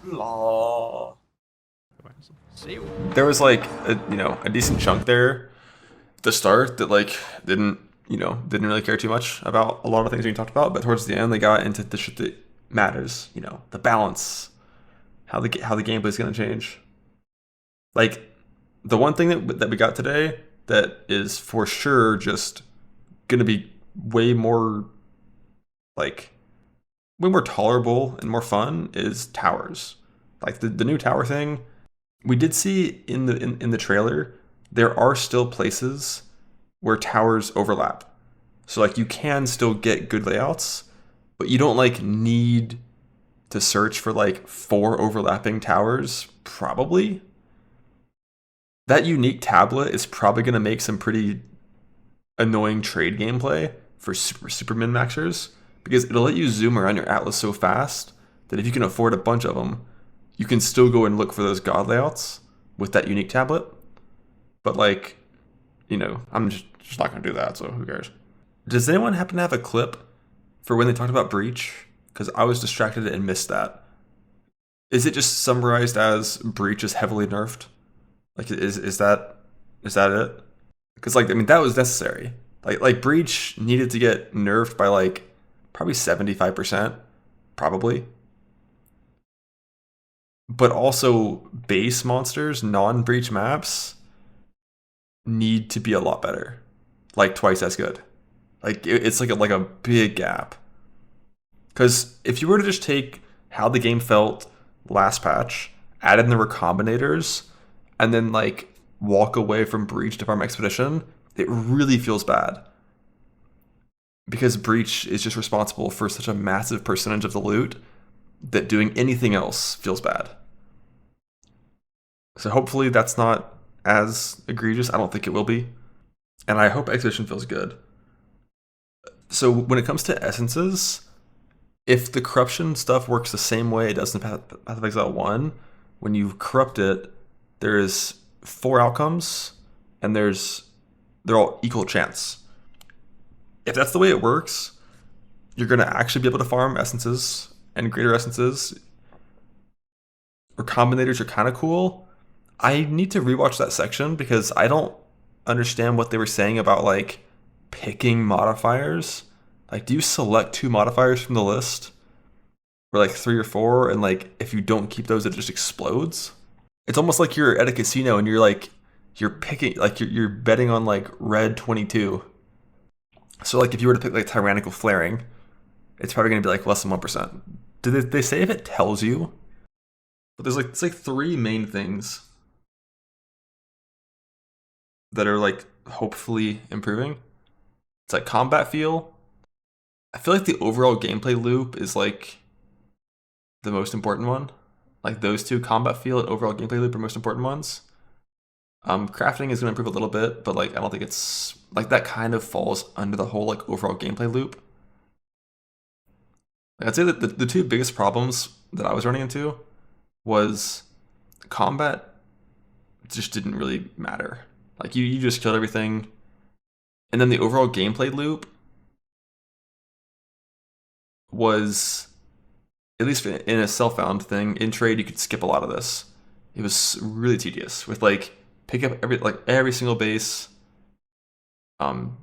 Law. See you. There was like a decent chunk there at the start that like didn't didn't really care too much about a lot of things we talked about, but towards the end they got into the shit that matters. The balance, how the gameplay is going to change. Like the one thing that we got today that is for sure just going to be way more like way more tolerable and more fun is towers. Like the new tower thing, we did see in the trailer, there are still places where towers overlap. So like you can still get good layouts, but you don't like need to search for like four overlapping towers probably. That unique tablet is probably going to make some pretty annoying trade gameplay for super min maxers because it'll let you zoom around your atlas so fast that if you can afford a bunch of them, you can still go and look for those god layouts with that unique tablet. But like, I'm just not gonna do that. So who cares? Does anyone happen to have a clip for when they talked about Breach? Because I was distracted and missed that. Is it just summarized as Breach is heavily nerfed? Like, is that it? Because like I mean that was necessary. Like Breach needed to get nerfed by like probably 75%, probably. But also base monsters, non-breach maps need to be a lot better, like twice as good. Like it's like a big gap. Because if you were to just take how the game felt last patch, add in the recombinators, and then like walk away from Breach to Farm Expedition, it really feels bad. Because Breach is just responsible for such a massive percentage of the loot that doing anything else feels bad. So hopefully that's not as egregious. I don't think it will be. And I hope Expedition feels good. So when it comes to essences, if the corruption stuff works the same way it does in Path of Exile 1, when you corrupt it, there's four outcomes and they're all equal chance. If that's the way it works, you're gonna actually be able to farm essences and greater essences. Or combinators are kind of cool. I need to rewatch that section because I don't understand what they were saying about like picking modifiers. Like, do you select two modifiers from the list, or like three or four, and like if you don't keep those, it just explodes? It's almost like you're at a casino and you're picking like you're betting on like red 22. So like if you were to pick like tyrannical flaring, it's probably gonna be like less than 1%. Did they say if it tells you? But there's like it's like three main things that are like hopefully improving. It's like combat feel. I feel like the overall gameplay loop is like the most important one. Like those two, combat feel and overall gameplay loop, are most important ones. Crafting is going to improve a little bit, but like I don't think it's like that kind of falls under the whole like overall gameplay loop. Like, I'd say that the two biggest problems that I was running into was combat just didn't really matter. Like you just killed everything, and then the overall gameplay loop was, at least in a self-found thing, in trade you could skip a lot of this. It was really tedious with like pick up every single base,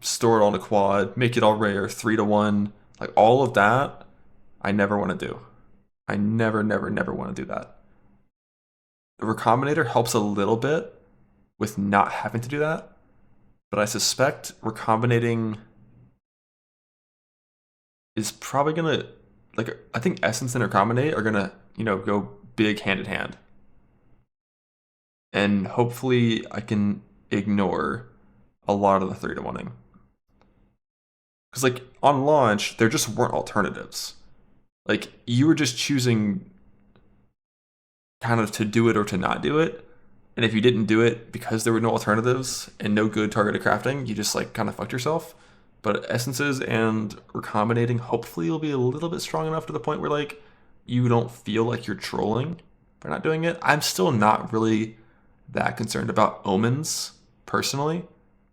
store it on a quad, make it all rare, 3-to-1, like all of that. I never want to do. I never want to do that. The recombinator helps a little bit with not having to do that, but I suspect recombinating is probably gonna, like, I think essence and recombinate are gonna go big hand in hand, and hopefully I can ignore a lot of the 3-to-1ing. Because like on launch, there just weren't alternatives. Like you were just choosing kind of to do it or to not do it. And if you didn't do it because there were no alternatives and no good targeted crafting, you just like kind of fucked yourself. But essences and recombinating hopefully will be a little bit strong enough to the point where like you don't feel like you're trolling by not doing it. I'm still not really that concerned about omens personally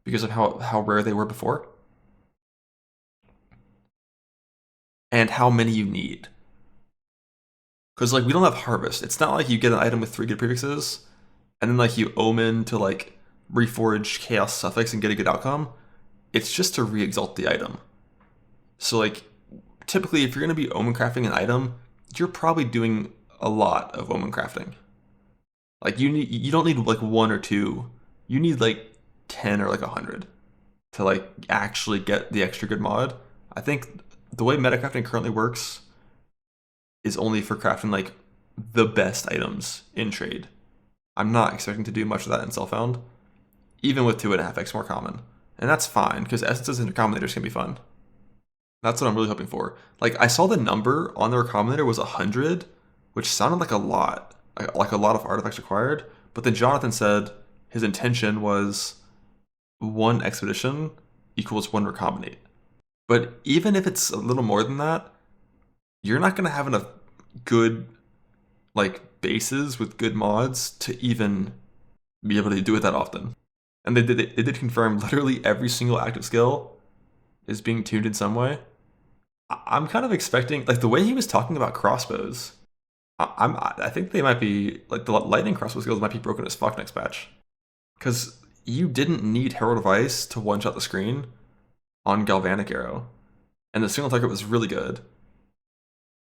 because of how rare they were before and how many you need. Because like we don't have harvest. It's not like you get an item with 3 good prefixes, and then like you omen to like reforge chaos suffix and get a good outcome. It's just to re-exalt the item. So like typically if you're gonna be omen crafting an item, you're probably doing a lot of omen crafting. Like you don't need like 1 or 2. You need like 10 or like 100 to like actually get the extra good mod. I think the way metacrafting currently works is only for crafting like the best items in trade. I'm not expecting to do much of that in self-found, even with 2.5x more common. And that's fine, because essences and recombinators can be fun. That's what I'm really hoping for. Like, I saw the number on the recombinator was 100, which sounded like a lot. Like a lot of artifacts required. But then Jonathan said his intention was 1 expedition equals 1 recombinate. But even if it's a little more than that, you're not going to have enough good like bases with good mods to even be able to do it that often. And they did confirm literally every single active skill is being tuned in some way. I'm kind of expecting like the way he was talking about crossbows. I think they might be like the lightning crossbow skills might be broken as fuck next patch, because you didn't need Herald of Ice to one shot the screen on Galvanic Arrow, and the single target was really good.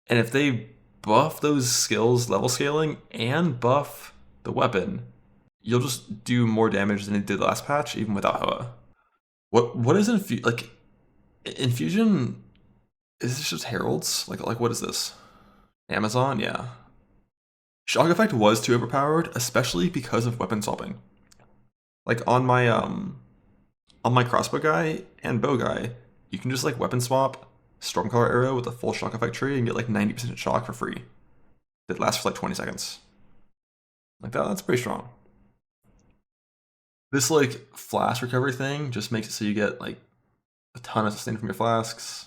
And if they buff those skills level scaling and buff the weapon, you'll just do more damage than it did last patch, even without Hoa. What is like infusion? Is this just heralds? Like what is this? Amazon, yeah. Shock effect was too overpowered, especially because of weapon swapping. Like on my crossbow guy and bow guy, you can just like weapon swap Stormcaller arrow with a full shock effect tree and get like 90% shock for free. That lasts for like 20 seconds. Like that's pretty strong. This like flask recovery thing just makes it so you get like a ton of sustain from your flasks.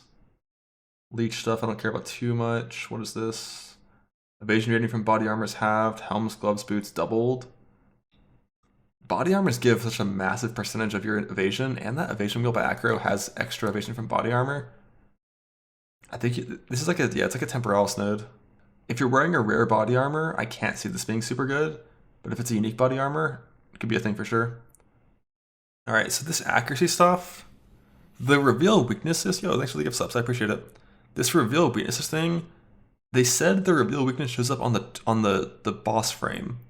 Leech stuff I don't care about too much. What is this? Evasion rating from body armor is halved. Helms, gloves, boots doubled. Body armors give such a massive percentage of your evasion, and that evasion wheel by Acro has extra evasion from body armor. I think this is like it's like a temporalis node. If you're wearing a rare body armor, I can't see this being super good, but if it's a unique body armor, it could be a thing for sure. All right, so this accuracy stuff, the reveal weaknesses, yo, thanks for the gift subs, I appreciate it. This reveal weaknesses thing, they said the reveal weakness shows up on the boss frame,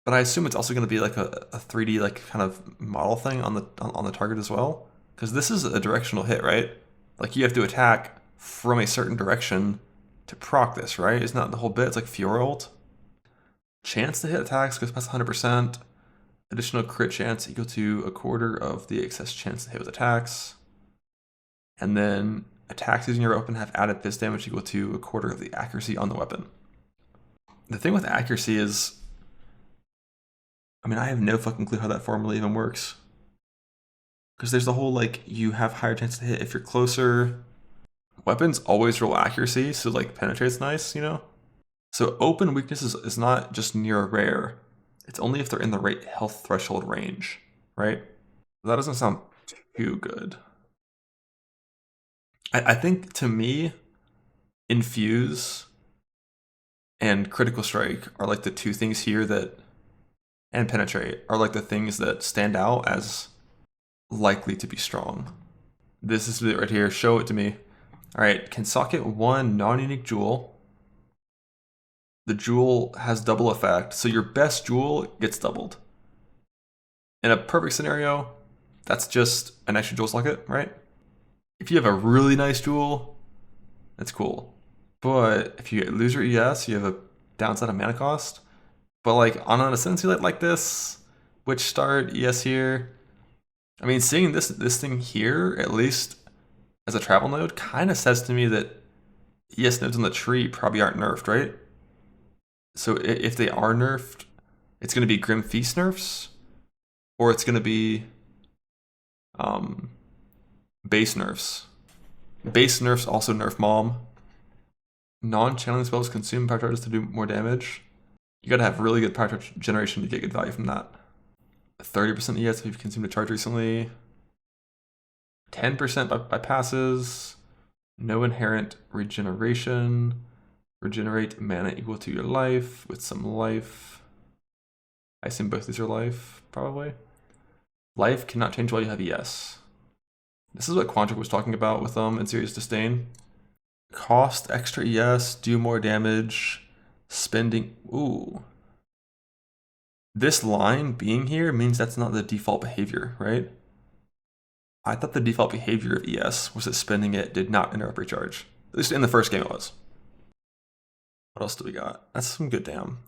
but I assume it's also going to be like a 3D like kind of model thing on the target as well, because this is a directional hit, right? Like you have to attack from a certain direction to proc this, right? Isn't that the whole bit? It's like Fiora ult. Chance to hit attacks goes past 100%. Additional crit chance equal to a quarter of the excess chance to hit with attacks. And then attacks using your weapon have added this damage equal to a quarter of the accuracy on the weapon. The thing with accuracy is, I mean, I have no fucking clue how that formula even works. Because there's the whole like, you have higher chance to hit if you're closer. Weapons always roll accuracy, so like penetrate's nice, you know? So open weakness is not just near a rare. It's only if they're in the right health threshold range, right? That doesn't sound too good. I think to me, infuse and critical strike are like the 2 things here that, and penetrate are like the things that stand out as likely to be strong. This is it right here. Show it to me. All right, can socket 1 non-unique jewel. The jewel has double effect, so your best jewel gets doubled. In a perfect scenario, that's just an extra jewel socket, right? If you have a really nice jewel, that's cool. But if you lose your ES, you have a downside of mana cost. But like on an ascendancy like this, witch start, ES here. I mean, seeing this thing here, at least as a travel node, kind of says to me that ES nodes on the tree probably aren't nerfed, right? So if they are nerfed, it's going to be Grim Feast nerfs, or it's going to be base nerfs. Base nerfs also nerf Mom. Non-channeling spells consume power charges to do more damage. You gotta have really good power charge generation to get good value from that. 30% ES if you've consumed a charge recently. 10% by passes. No inherent regeneration. Regenerate mana equal to your life with some life. I assume both these are life, probably. Life cannot change while you have ES. This is what Quantric was talking about with in Serious Disdain. Cost extra ES, do more damage, spending. Ooh. This line being here means that's not the default behavior, right? I thought the default behavior of ES was that spending it did not interrupt recharge. At least in the first game it was. What else do we got? That's some good damn.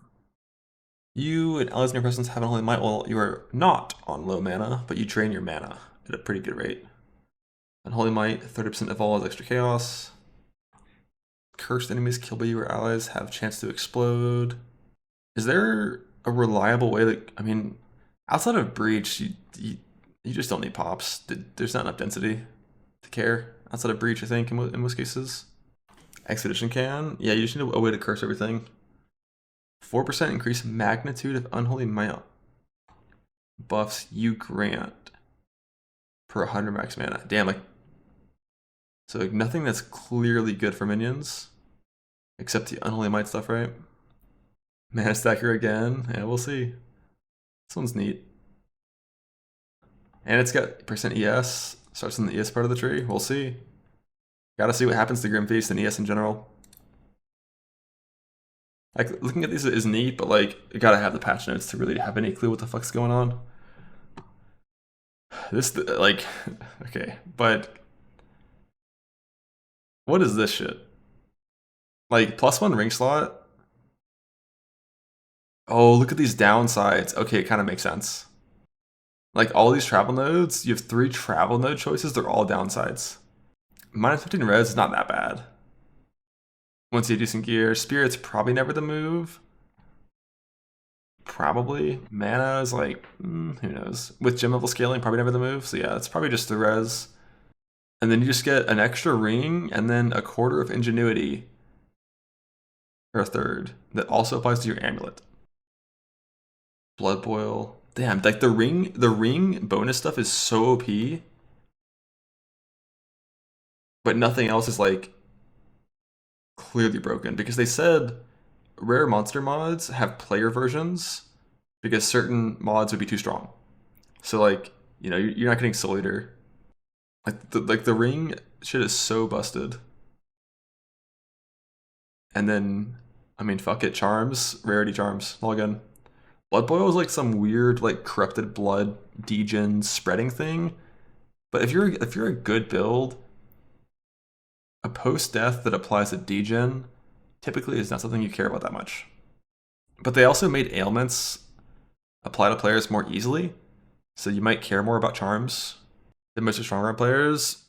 You and allies in your presence have Unholy Might. Well, you are not on low mana, but you drain your mana at a pretty good rate. Unholy Might, 30% of all is extra chaos. Cursed enemies killed by you or allies have a chance to explode. Is there a reliable way that, I mean, outside of Breach, you just don't need pops. There's not enough density to care. Outside of Breach, I think, in most cases. Expedition can. Yeah, you just need a way to curse everything. 4% increase magnitude of Unholy Might buffs you grant per 100 max mana. Damn, like, so like nothing that's clearly good for minions, except the Unholy Might stuff, right? Mana stacker again. Yeah, we'll see. This one's neat. And it's got percent ES. Starts in the ES part of the tree. We'll see. Gotta see what happens to Grim Feast and ES in general. Like, looking at these is neat, but like, you gotta have the patch notes to really have any clue what the fuck's going on. This, like, okay, but what is this shit? Like, +1 ring slot? Oh, look at these downsides. Okay, it kind of makes sense. Like, all these travel nodes, you have 3 travel node choices, they're all downsides. -15 res is not that bad. Once you have decent gear, Spirit's probably never the move. Probably. Mana is like, who knows. With gem level scaling, probably never the move. So yeah, it's probably just the res. And then you just get an extra ring and then a quarter of ingenuity. Or a third. That also applies to your amulet. Blood boil. Damn, like the ring bonus stuff is so OP. But nothing else is like clearly broken, because they said rare monster mods have player versions because certain mods would be too strong. So like, you know, you're not getting Soul Eater. Like the ring shit is so busted. And then, I mean, fuck it, charms, rarity charms, all again. Blood boil is like some weird like corrupted blood degen spreading thing. But if you're a good build, a post-death that applies a degen typically is not something you care about that much. But they also made ailments apply to players more easily, so you might care more about charms than most are stronger on players.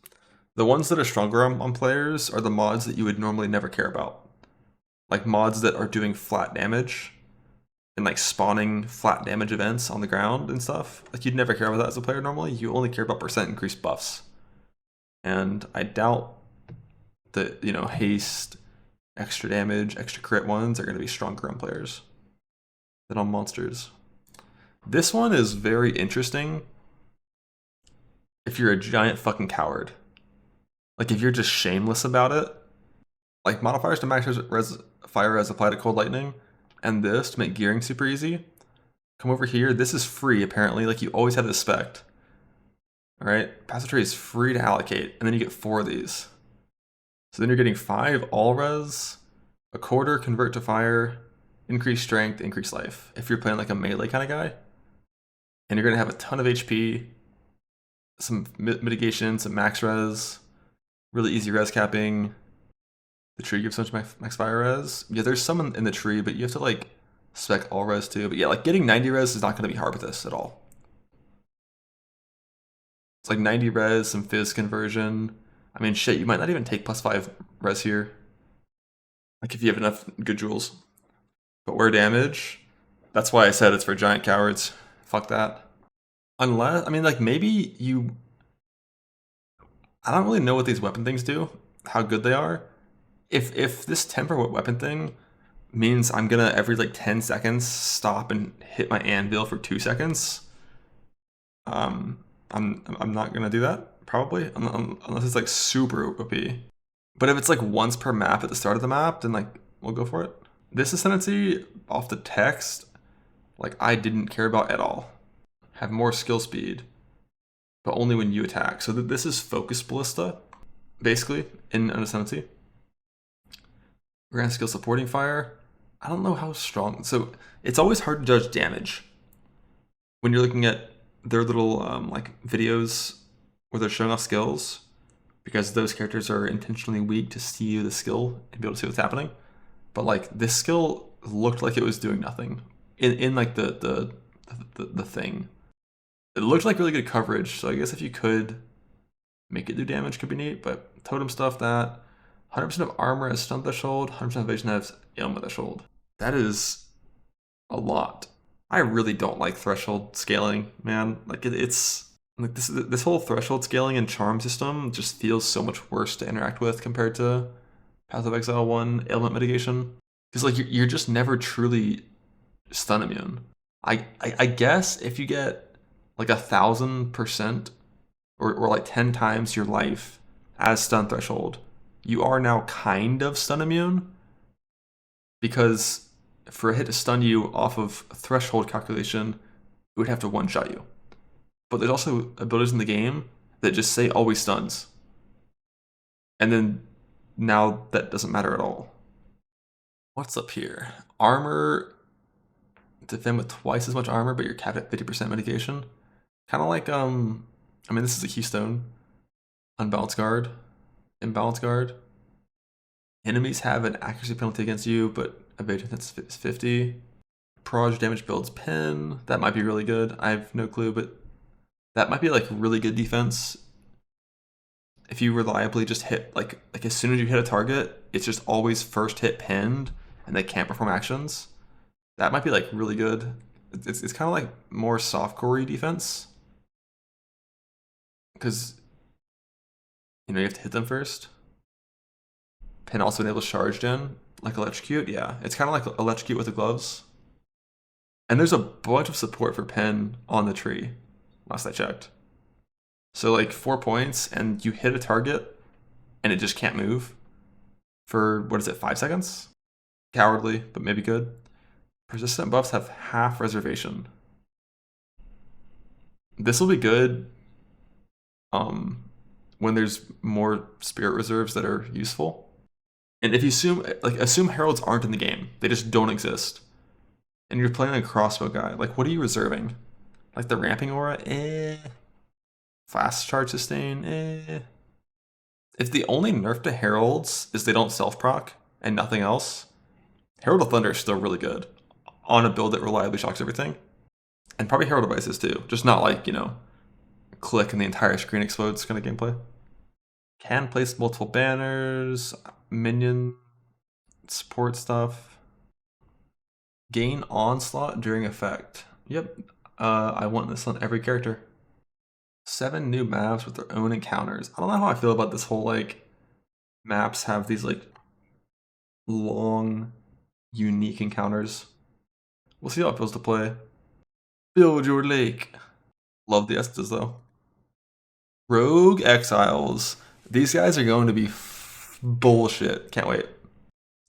The ones that are stronger on players are the mods that you would normally never care about. Like mods that are doing flat damage and like spawning flat damage events on the ground and stuff. Like you'd never care about that as a player normally. You only care about percent increased buffs. And I doubt that, you know, haste, extra damage, extra crit ones are going to be stronger on players than on monsters. This one is very interesting if you're a giant fucking coward. Like if you're just shameless about it. Like modifiers to max fire res apply to cold lightning, and this to make gearing super easy. Come over here. This is free apparently. Like you always have this spec. All right, passive tree is free to allocate, and then you get 4 of these. So then you're getting 5 all res, a quarter convert to fire, increase strength, increase life. If you're playing like a melee kind of guy, and you're gonna have a ton of HP, some mitigation, some max res, really easy res capping. The tree gives so much max fire res. Yeah, there's some in the tree, but you have to like spec all res too. But yeah, like getting 90 res is not gonna be hard with this at all. It's like 90 res, some fizz conversion. I mean, shit, you might not even take +5 res here. Like if you have enough good jewels. But where damage, that's why I said it's for giant cowards. Fuck that. Unless, I mean, like maybe you, I don't really know what these weapon things do, how good they are. If this temper weapon thing means I'm gonna every like 10 seconds stop and hit my anvil for 2 seconds, I'm not gonna do that probably unless it's like super OP. But if it's like once per map at the start of the map, then like we'll go for it. This ascendancy off the text, like I didn't care about at all. Have more skill speed, but only when you attack. So this is focus ballista, basically, in an ascendancy. Grand skill supporting fire. I don't know how strong. So it's always hard to judge damage when you're looking at their little like videos where they're showing off skills, because those characters are intentionally weak to see the skill and be able to see what's happening. But like this skill looked like it was doing nothing in like the thing. It looked like really good coverage. So I guess if you could make it do damage, could be neat. But totem stuff, that 100% of armor has stun threshold, 100% of evasion has ailment threshold. That is a lot. I really don't like threshold scaling, man. Like it's like this whole threshold scaling and charm system just feels so much worse to interact with compared to Path of Exile 1 ailment mitigation. Because like you're just never truly stun immune. I guess if you get like 1,000% or like 10 times your life as stun threshold, you are now kind of stun immune, because for a hit to stun you off of threshold calculation, it would have to one-shot you. But there's also abilities in the game that just say always stuns. And then now that doesn't matter at all. What's up here? Armor, defend with twice as much armor, but you're capped at 50% mitigation. Kind of like, I mean, this is a keystone. Unbalanced guard, imbalanced guard. Enemies have an accuracy penalty against you, but evasion hits 50. Proj damage builds pin. That might be really good. I have no clue, but that might be like really good defense. If you reliably just hit, like as soon as you hit a target, it's just always first hit pinned and they can't perform actions. That might be like really good. It's kind of like more softcore defense, because you have to hit them first. Pin also enables charged in, like electrocute. Yeah, it's kind of like electrocute with the gloves. And there's a bunch of support for Pin on the tree, last I checked. So like 4 points, and you hit a target, and it just can't move for, what is it, 5 seconds? Cowardly, but maybe good. Persistent buffs have half reservation. This will be good when there's more spirit reserves that are useful. And if you assume heralds aren't in the game, they just don't exist, and you're playing a crossbow guy, like what are you reserving? Like the ramping aura? Fast charge sustain? If the only nerf to heralds is they don't self-proc and nothing else, Herald of Thunder is still really good on a build that reliably shocks everything. And probably Herald of Isis too, just not like, click and the entire screen explodes kind of gameplay. Can place multiple banners, minion, support stuff. Gain onslaught during effect. Yep, I want this on every character. 7 new maps with their own encounters. I don't know how I feel about this whole like maps have these like long, unique encounters. We'll see how it feels to play. Build your lake. Love the Estes though. Rogue Exiles. These guys are going to be bullshit. Can't wait.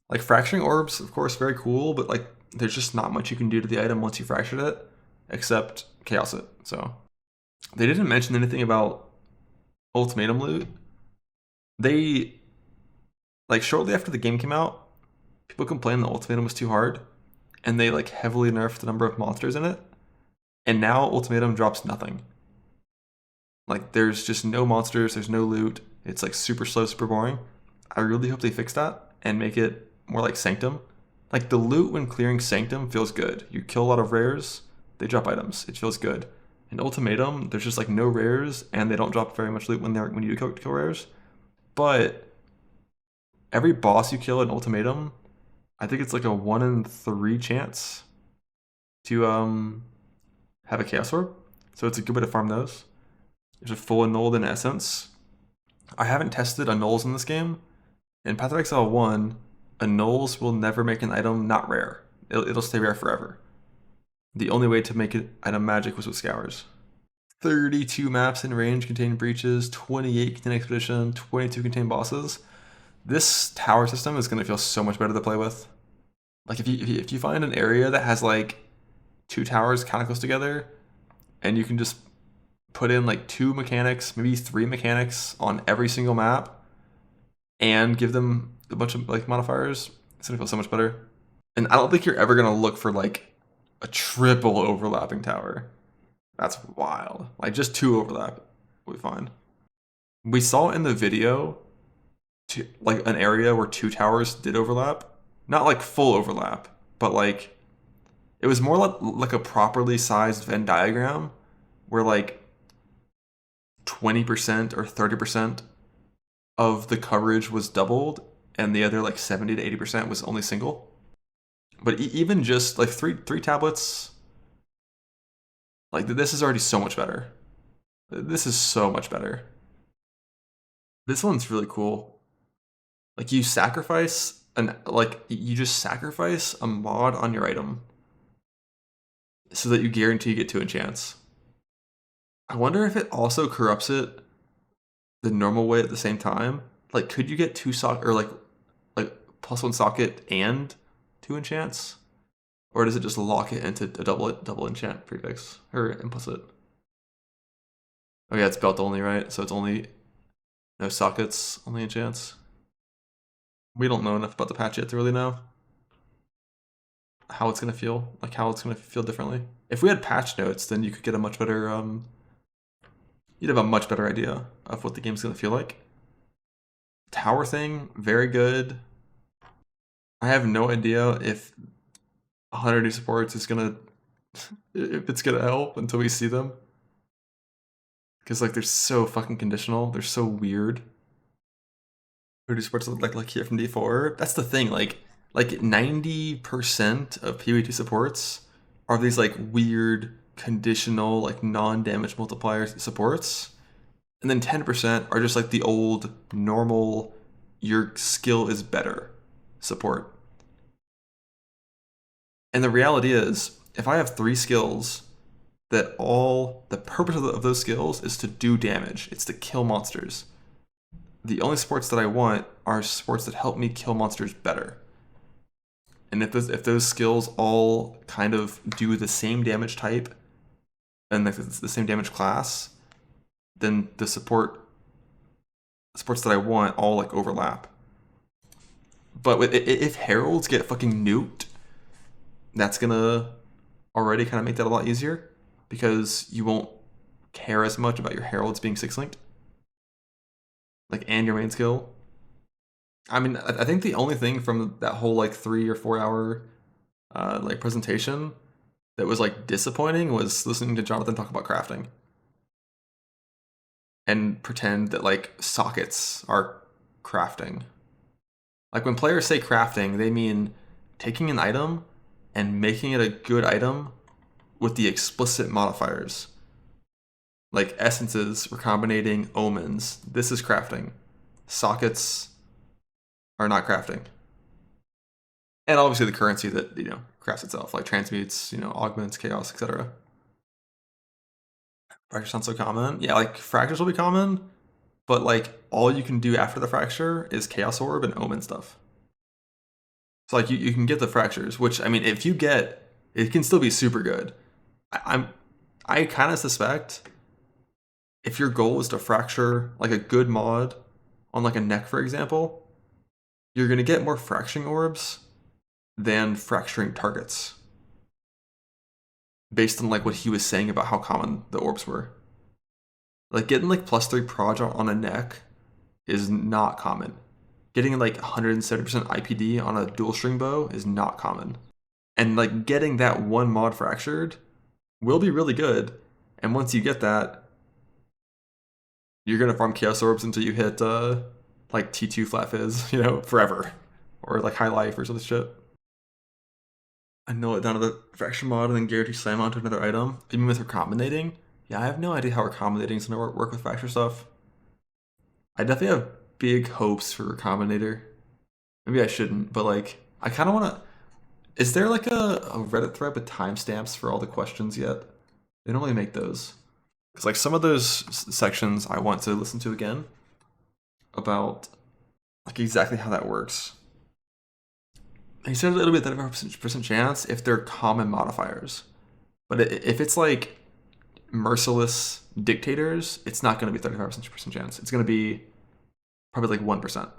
Like fracturing orbs, of course, very cool, but like there's just not much you can do to the item once you fractured it, except chaos it. So they didn't mention anything about ultimatum loot. They, like shortly after the game came out, people complained the ultimatum was too hard, and they like heavily nerfed the number of monsters in it. And now ultimatum drops nothing. Like there's just no monsters, there's no loot. It's like super slow, super boring. I really hope they fix that and make it more like Sanctum. Like the loot when clearing Sanctum feels good. You kill a lot of rares, they drop items. It feels good. In Ultimatum, there's just like no rares, and they don't drop very much loot when you do kill rares. But every boss you kill in Ultimatum, I think it's like a 1 in 3 chance to have a Chaos Orb. So it's a good way to farm those. There's a full annulled in Essence. I haven't tested annulls in this game. In Path of Exile 1, annulls will never make an item not rare. It'll stay rare forever. The only way to make an item magic was with Scours. 32 maps in range contain breaches, 28 contain expedition, 22 contain bosses. this tower system is gonna feel so much better to play with. Like if you find an area that has like two towers kind of close together, and you can just put in like two mechanics, maybe three mechanics on every single map, and give them a bunch of like modifiers, it's gonna feel so much better. And I don't think you're ever gonna look for like a triple overlapping tower. That's wild. Like just two overlap will be fine. We saw in the video like an area where two towers did overlap. Not like full overlap, but like it was more like a properly sized Venn diagram where like 20% or 30% of the coverage was doubled and the other like 70 to 80% was only single. But even just like three tablets, like this is already so much better. This is so much better. This one's really cool. Like you sacrifice you just sacrifice a mod on your item so that you guarantee you get two enchants. I wonder if it also corrupts it the normal way at the same time. Like could you get two socket or like plus one socket and two enchants? Or does it just lock it into a double enchant prefix or implicit? Oh yeah, it's belt only, right? So it's only no sockets, only enchants. We don't know enough about the patch yet to really know how it's gonna feel, like how it's gonna feel differently. If we had patch notes, then you could get a much better you'd have a much better idea of what the game's gonna feel like. Tower thing, very good. I have no idea if 100 new supports is gonna if it's gonna help until we see them. Because like they're so fucking conditional. They're so weird. 100 new supports like here from D4. That's the thing. Like 90% of PoE2 supports are these like weird conditional like non-damage multiplier supports. And then 10% are just like the old normal your skill is better support. And the reality is, if I have three skills that all the purpose of those skills is to do damage, it's to kill monsters. The only supports that I want are supports that help me kill monsters better. And if those skills all kind of do the same damage type and the same damage class, then the supports that I want all like overlap. But if heralds get fucking nuked, that's gonna already kind of make that a lot easier because you won't care as much about your heralds being 6-linked. Like, and your main skill. I mean, I think the only thing from that whole like 3 or 4 hour like presentation that was like disappointing was listening to Jonathan talk about crafting and pretend that like sockets are crafting. Like when players say crafting, they mean taking an item and making it a good item with the explicit modifiers. Like essences, recombinating, omens. This is crafting. Sockets are not crafting. And obviously the currency that, crafts itself, like transmutes, augments, chaos, etc. Fracture sounds so common. Yeah, like fractures will be common, but like all you can do after the fracture is chaos orb and omen stuff. So like you can get the fractures, which I mean if you get it can still be super good. I kind of suspect if your goal is to fracture like a good mod on like a neck, for example, you're gonna get more fracturing orbs than fracturing targets. Based on like what he was saying about how common the orbs were. Like getting like +3 proj on a neck is not common. Getting like 170% IPD on a dual string bow is not common. And like getting that one mod fractured will be really good. And once you get that, you're gonna farm chaos orbs until you hit like T2 flat fizz, forever. Or like high life or some shit. I know it down to the fracture mod and then guarantee slam onto another item. Even with recombinating. Yeah, I have no idea how recombinating is gonna work with fracture stuff. I definitely have big hopes for recombinator. Maybe I shouldn't, but like I kind of want to. Is there like a Reddit thread with timestamps for all the questions yet? They don't really make those. Because like some of those sections I want to listen to again about like exactly how that works. He said it'll be a 35% chance if they're common modifiers, but if it's like merciless dictators, it's not going to be 35% chance. It's going to be probably like 1%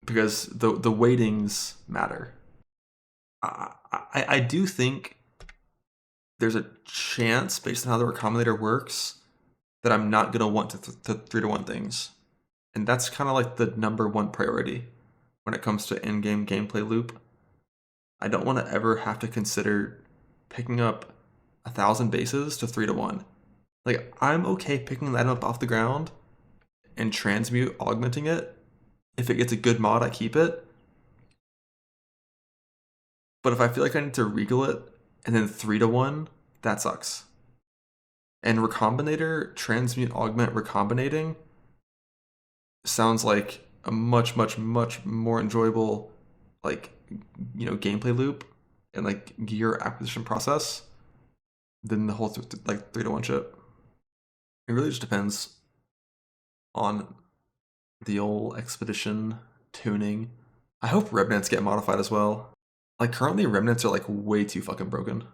because the weightings matter. I do think there's a chance based on how the re-combinator works that I'm not going to want to 3-to-1 things. And that's kind of like the number one priority when it comes to in-game gameplay loop. I don't want to ever have to consider picking up 1,000 bases to 3-to-1. Like, I'm okay picking that up off the ground and transmute augmenting it. If it gets a good mod, I keep it. But if I feel like I need to regal it and then 3-to-1, that sucks. And recombinator, transmute, augment, recombinating sounds like a much, much, much more enjoyable, like, gameplay loop and like gear acquisition process than the whole like 3-to-1 shit. It really just depends on the old expedition tuning. I hope remnants get modified as well. Like currently remnants are like way too fucking broken.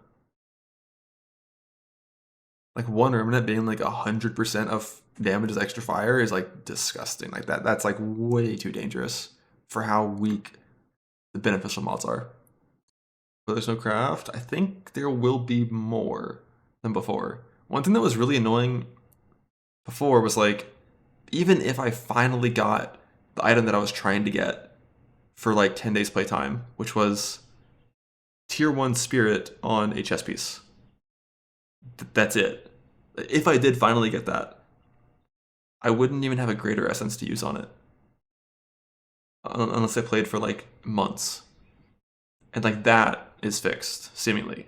Like one remnant being like 100% of damage is extra fire is like disgusting. Like that's like way too dangerous for how weak the beneficial mods are. But there's no craft. I think there will be more than before. One thing that was really annoying before was like, even if I finally got the item that I was trying to get for like 10 days playtime, which was tier 1 spirit on a chess piece. That's it. If I did finally get that, I wouldn't even have a greater essence to use on it. Unless I played for like months. And like that is fixed, seemingly.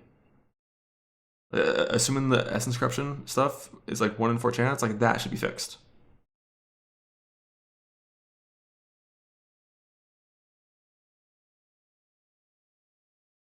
Assuming the essence corruption stuff is like 1 in 4 chance, like that should be fixed.